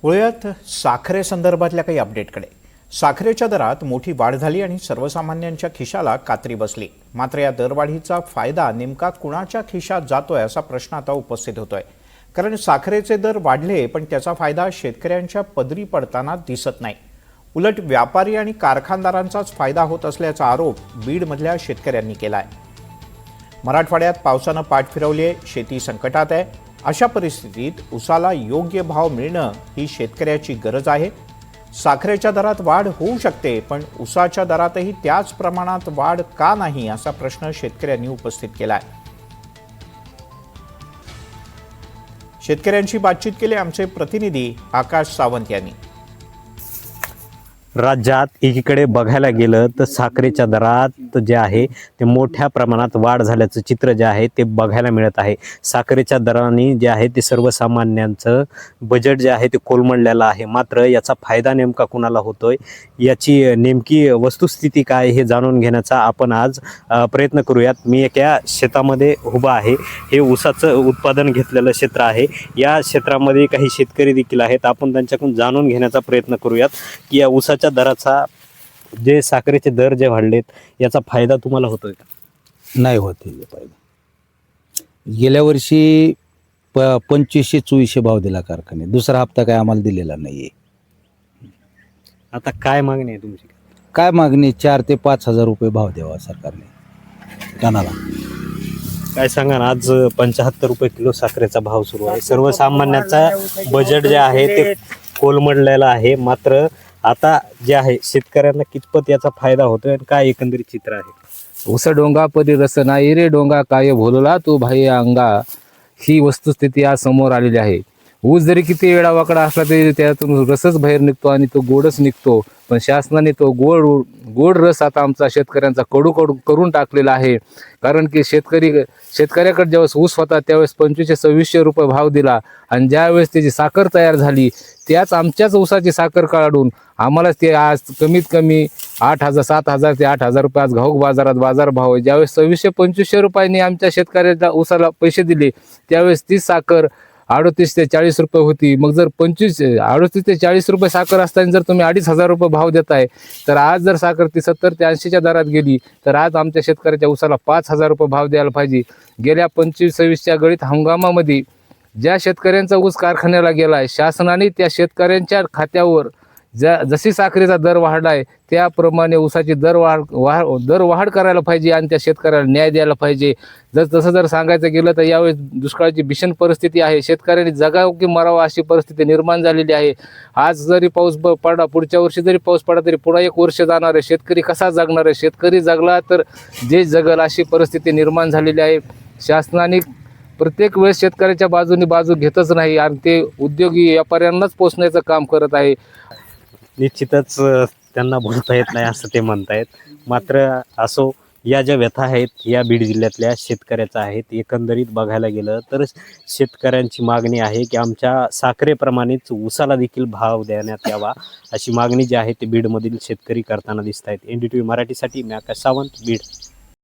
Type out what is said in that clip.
वळूयात साखरेसंदर्भातल्या काही अपडेटकडे। साखरेच्या दरात मोठी वाढ झाली आणि सर्वसामान्यांच्या खिशाला कात्री बसली। मात्र या दरवाढीचा फायदा नेमका कुणाच्या खिशात जातोय असा प्रश्न आता उपस्थित होतोय। कारण साखरेचे दर वाढले पण त्याचा फायदा शेतकऱ्यांच्या पदरी पडताना दिसत नाही। उलट व्यापारी आणि कारखानदारांचाच फायदा होत असल्याचा आरोप बीडमधल्या शेतकऱ्यांनी केलाय। मराठवाड्यात पावसानं पाठ फिरवली आहे, शेती संकटात आहे। अशा परिस्थितीत उसाला योग्य भाव मिळणं ही शेतकऱ्याची गरज आहे। साखरेच्या दरात वाढ होऊ शकते पण उसाच्या दरातही त्याच प्रमाणात वाढ का नाही असा प्रश्न शेतकऱ्यांनी उपस्थित केलाय। शेतकऱ्यांशी बातचीत केली आमचे प्रतिनिधी आकाश सावंत यांनी। राज्यात एकीकडे बघायला गेलं तर साखरेच्या दरात जे आहे ते मोठ्या प्रमाणात वाढ झाल्याचं चित्र जे आहे ते बघायला मिळत आहे। साखरेच्या दराने जे आहे ते सर्वसामान्यांचं बजेट जे आहे ते कोलमडलेलं आहे। मात्र याचा फायदा नेमका कुणाला होतोय याची नेमकी वस्तुस्थिती काय हे जाणून घेण्याचा आपण आज प्रयत्न करूयात। मी एका शेतामध्ये उभा आहे। हे ऊसाचं उत्पादन घेतलेलं क्षेत्र आहे। या क्षेत्रामध्ये काही शेतकरी देखील आहेत। आपण त्यांच्याकडून जाणून घेण्याचा प्रयत्न करूयात की या ऊसाच्या दराचा जे साखरेचे दर जे वाढलेत याचा फायदा तुम्हाला होतोय का? नाही होत आहे फायदा। गेल्या वर्षी 2500-2400 भाव दिला कारखाने, दुसरा हप्ता काय आम्हाला दिलेला नाहीये। आता काय मागणी आहे तुमची? काय मागणी? 4 ते 5 हजार रुपये भाव द्यावा सरकारने टनाला। काय सांगा ना, आज 75 रुपये किलो साखरेचा भाव सुरू आहे। सर्वसामान्यांचा बजेट जे आहे ते कोलमडलेलं आहे। मात्र आता जे आहे शेतकऱ्यांना कितपत याचा फायदा होतोय आणि काय एकंदरीत चित्र आहे? उस डोंगा परी रस नाही रे डोंगा काय भोलला तू भाई अंगा, ही वस्तुस्थिती आज समोर आलेली आहे। ऊस जरी किती वेळा वाकडा असला तरी त्यातून रसच बाहेर निघतो आणि तो गोडच निघतो। पण शासनाने तो गोड रस आता आमचा शेतकऱ्यांचा कडू करून टाकलेला आहे। कारण की शेतकऱ्याकडे ज्यावेळेस ऊस होता त्यावेळेस 2500-2600 रुपये भाव दिला आणि ज्यावेळेस त्याची साखर तयार झाली त्याच आमच्याच ऊसाची साखर काढून आम्हालाच ते आज कमीत कमी 7,000 ते 8,000 रुपये आज घाऊक बाजारात बाजारभाव आहे। ज्यावेळेस 2600-2500 रुपयांनी आमच्या शेतकऱ्याच्या ऊसाला पैसे दिले त्यावेळेस ती साखर 38 ते 40 रुपये होती। मग जर 38 ते 40 रुपये साखर असताना जर तुम्ही 2,500 रुपये भाव देताय तर आज जर साखर ती 70 ते 80च्या दरात गेली तर आज आमच्या शेतकऱ्याच्या ऊसाला 5,000 रुपये भाव द्यायला पाहिजे। गेल्या 25-26च्या गळीत हंगामामध्ये ज्या शेतकऱ्यांचा ऊस कारखान्याला गेलाय शासनाने त्या शेतकऱ्यांच्या खात्यावर जशी साखरेचा दर वाढलाय त्याप्रमाणे ऊसाची दर वाढ करायला पाहिजे आणि त्या शेतकऱ्याला न्याय द्यायला पाहिजे। तसं जर सांगायचं गेलं तर यावेळेस दुष्काळाची भीषण परिस्थिती आहे। शेतकऱ्यांनी जगावं की मरावं अशी परिस्थिती निर्माण झालेली आहे। आज जरी पाऊस पडला, पुढच्या वर्षी जरी पाऊस पडला तरी पुन्हा 1 वर्ष जाणार आहे। शेतकरी कसा जगणार आहे? शेतकरी जगला तर जे जगल अशी परिस्थिती निर्माण झालेली आहे। शासनाने प्रत्येक वेळेस शेतकऱ्याच्या बाजूने बाजू घेतच नाही आणि ते उद्योगी व्यापाऱ्यांनाच पोचण्याचं काम करत आहे। निश्चितच त्यांना बोलता येत नाही असं ते म्हणतायत। मात्र असो, या ज्या व्यथा आहेत या बीड जिल्ह्यातल्या शेतकऱ्याच्या आहेत। एकंदरीत बघायला गेलं तर शेतकऱ्यांची मागणी आहे की आमच्या साखरेप्रमाणेच ऊसाला देखील भाव देण्यात यावा अशी मागणी जी आहे ती बीडमधील शेतकरी करताना दिसत आहेत। NDTV मराठीसाठी मी आकाश सावंत, बीड।